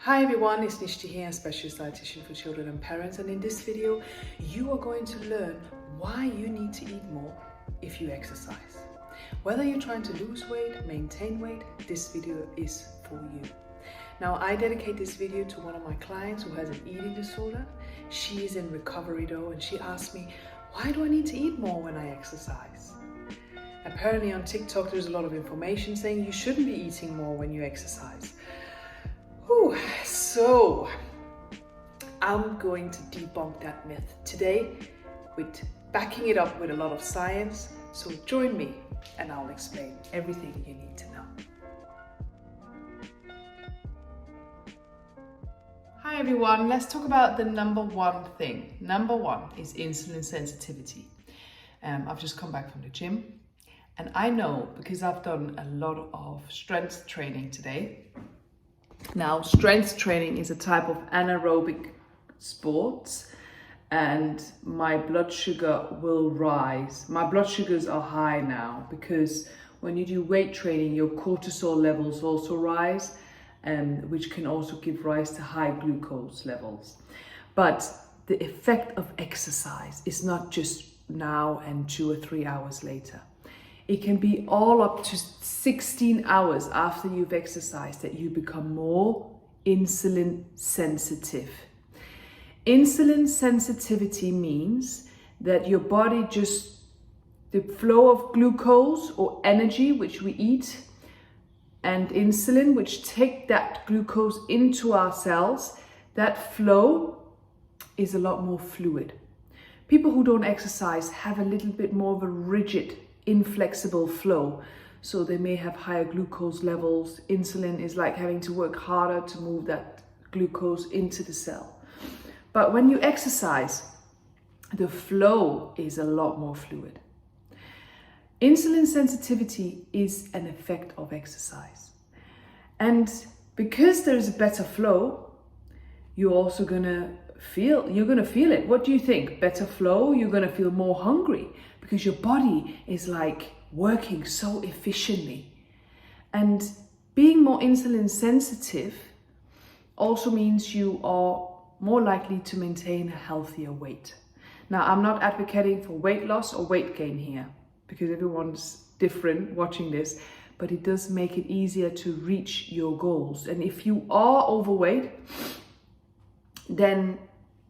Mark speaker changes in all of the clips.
Speaker 1: Hi everyone, it's Nishti here, a specialist dietitian for children and parents, and in this video you are going to learn why you need to eat more if you exercise. Whether you're trying to lose weight, maintain weight, this video is for you. Now, I dedicate this video to one of my clients who has an eating disorder. She is in recovery though, and she asked me, why do I need to eat more when I exercise? Apparently on TikTok there's a lot of information saying you shouldn't be eating more when you exercise. So I'm going to debunk that myth today with backing it up with a lot of science. So join me and I'll explain everything you need to know. Hi everyone, let's talk about the number one thing. Number one is insulin sensitivity. I've just come back from the gym, and I know because I've done a lot of strength training today. Now, strength training is a type of anaerobic sports, and my blood sugar will rise. My blood sugars are high now because when you do weight training, your cortisol levels also rise, which can also give rise to high glucose levels. But the effect of exercise is not just now and 2 or 3 hours later. It can be all up to 16 hours after you've exercised that you become more insulin sensitive. Insulin sensitivity means that your body the flow of glucose or energy, which we eat, and insulin, which take that glucose into our cells, that flow is a lot more fluid. People who don't exercise have a little bit more of a rigid, inflexible flow, so they may have higher glucose levels. Insulin is like having to work harder to move that glucose into the cell. But when you exercise, the flow is a lot more fluid. Insulin sensitivity is an effect of exercise, and because there is a better flow, you're also gonna feel it. What do you think? Better flow, you're gonna feel more hungry because your body is like working so efficiently. And being more insulin sensitive also means you are more likely to maintain a healthier weight. Now, I'm not advocating for weight loss or weight gain here because everyone's different watching this, but it does make it easier to reach your goals. And if you are overweight, then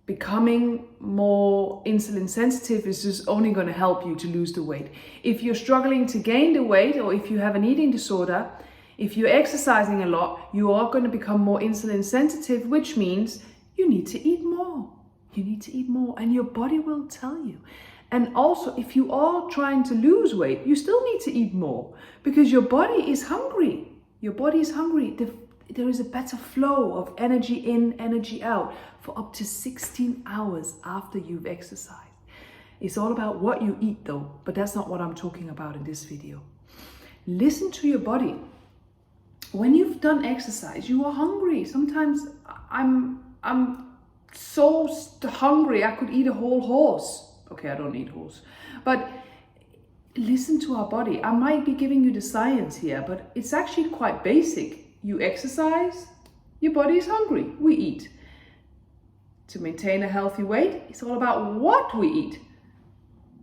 Speaker 1: becoming more insulin sensitive is just only going to help you to lose the weight. If you're struggling to gain the weight, or if you have an eating disorder, if you're exercising a lot, you are going to become more insulin sensitive, which means you need to eat more. You need to eat more, and your body will tell you. And also, if you are trying to lose weight, you still need to eat more because your body is hungry. Your body is hungry. There is a better flow of energy in, energy out for up to 16 hours after you've exercised. It's all about what you eat though, but that's not what I'm talking about in this video. Listen to your body. When you've done exercise, you are hungry. Sometimes I'm so hungry I could eat a whole horse. Okay, I don't eat horse, but listen to our body. I might be giving you the science here, but it's actually quite basic. You exercise, your body is hungry, we eat. To maintain a healthy weight, it's all about what we eat.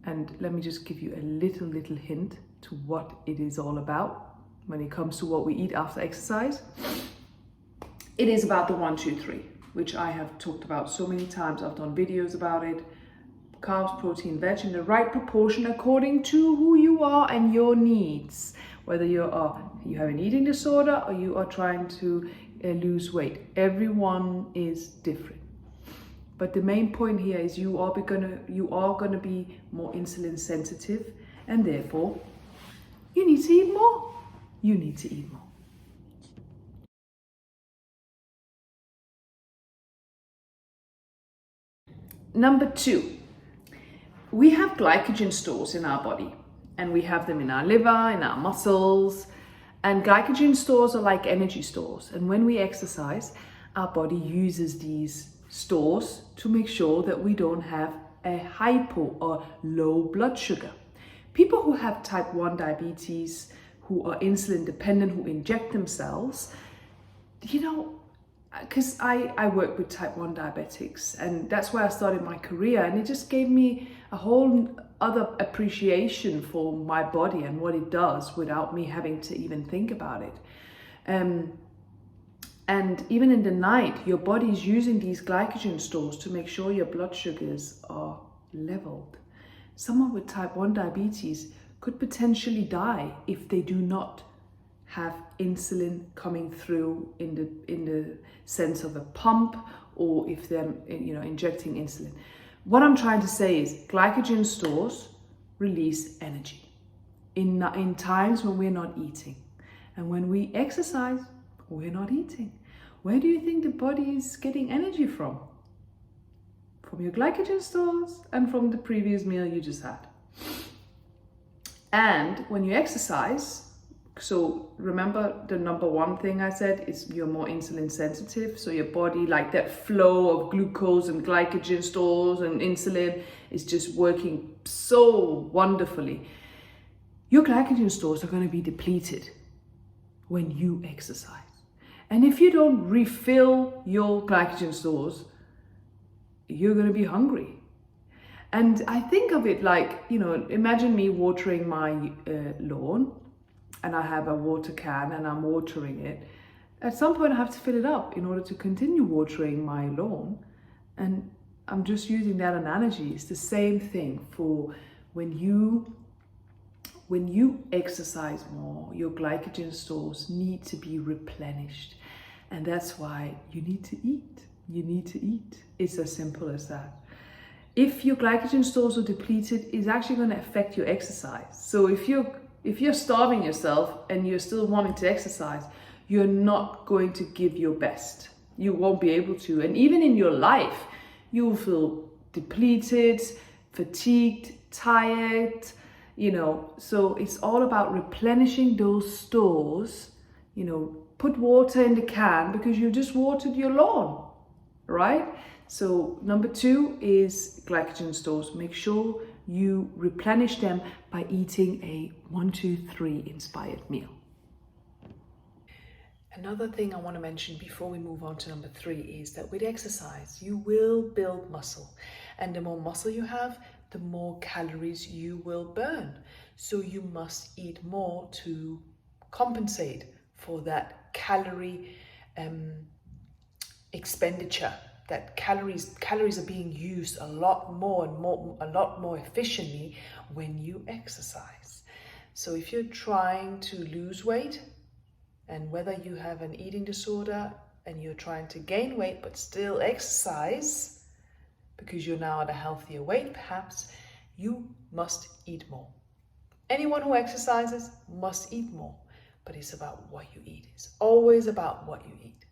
Speaker 1: And let me just give you a little hint to what it is all about when it comes to what we eat after exercise. It is about the 1, 2, 3, which I have talked about so many times. I've done videos about it. Carbs, protein, veg in the right proportion according to who you are and your needs. Whether you have an eating disorder or you are trying to lose weight. Everyone is different. But the main point here is you are gonna be more insulin sensitive, and therefore you need to eat more. You need to eat more. Number 2, we have glycogen stores in our body, and we have them in our liver, in our muscles. And glycogen stores are like energy stores. And when we exercise, our body uses these stores to make sure that we don't have a hypo or low blood sugar. People who have type 1 diabetes, who are insulin dependent, who inject themselves, because I work with type 1 diabetics, and that's where I started my career, and it just gave me a whole other appreciation for my body and what it does without me having to even think about it. And even in the night, your body is using these glycogen stores to make sure your blood sugars are leveled. Someone with type 1 diabetes could potentially die if they do not have insulin coming through in the sense of a pump, or if they're injecting insulin. What I'm trying to say is glycogen stores release energy in times when we're not eating. And when we exercise, we're not eating. Where do you think the body is getting energy from? From your glycogen stores and from the previous meal you just had. And when you exercise, so remember the number one thing I said is you're more insulin sensitive. So your body, like that flow of glucose and glycogen stores and insulin is just working so wonderfully. Your glycogen stores are going to be depleted when you exercise. And if you don't refill your glycogen stores, you're going to be hungry. And I think of it like, imagine me watering my lawn, and I have a water can and I'm watering it. At some point I have to fill it up in order to continue watering my lawn. And I'm just using that analogy. It's the same thing for when you exercise more, your glycogen stores need to be replenished. And that's why you need to eat. You need to eat. It's as simple as that. If your glycogen stores are depleted, it's actually going to affect your exercise. So if you're starving yourself and you're still wanting to exercise, you're not going to give your best. You won't be able to. And even in your life, you will feel depleted, fatigued, tired, So it's all about replenishing those stores. Put water in the can because you just watered your lawn, right? So number 2 is glycogen stores. Make sure you replenish them by eating a 1, 2, 3 inspired meal. Another thing I want to mention before we move on to number 3 is that with exercise, you will build muscle. And the more muscle you have, the more calories you will burn. So you must eat more to compensate for that calorie expenditure. That calories are being used a lot more efficiently when you exercise. So if you're trying to lose weight, and whether you have an eating disorder and you're trying to gain weight but still exercise because you're now at a healthier weight perhaps, you must eat more. Anyone who exercises must eat more, but it's about what you eat. It's always about what you eat.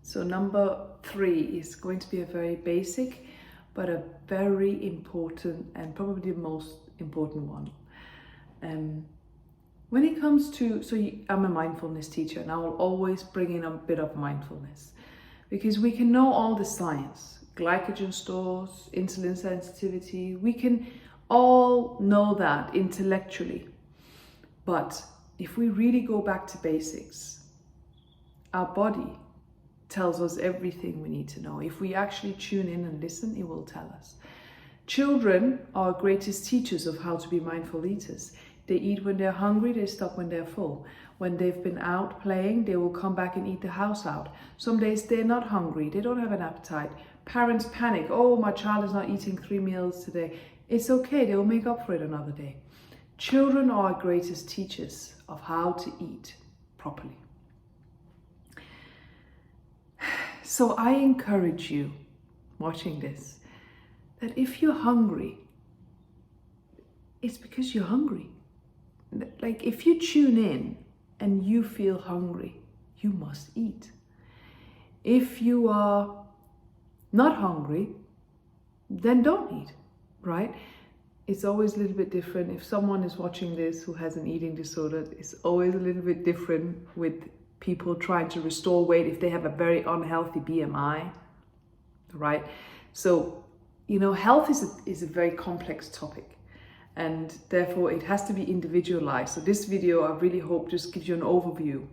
Speaker 1: So number 3 is going to be a very basic, but a very important and probably the most important one. When it comes to, I'm a mindfulness teacher, and I will always bring in a bit of mindfulness because we can know all the science, glycogen stores, insulin sensitivity, we can all know that intellectually. But if we really go back to basics, our body tells us everything we need to know. If we actually tune in and listen, it will tell us. Children are greatest teachers of how to be mindful eaters. They eat when they're hungry, they stop when they're full. When they've been out playing, they will come back and eat the house out. Some days they're not hungry, they don't have an appetite. Parents panic, oh, my child is not eating 3 meals today. It's okay, they will make up for it another day. Children are our greatest teachers of how to eat properly. So I encourage you, watching this, that if you're hungry, it's because you're hungry. Like if you tune in and you feel hungry, you must eat. If you are not hungry, then don't eat, right? It's always a little bit different. If someone is watching this who has an eating disorder, it's always a little bit different with people trying to restore weight if they have a very unhealthy BMI, right? So, health is a very complex topic. and therefore it has to be individualized. So this video, I really hope, just gives you an overview.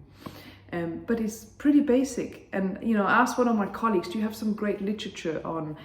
Speaker 1: But it's pretty basic. And, you know, I asked one of my colleagues, do you have some great literature on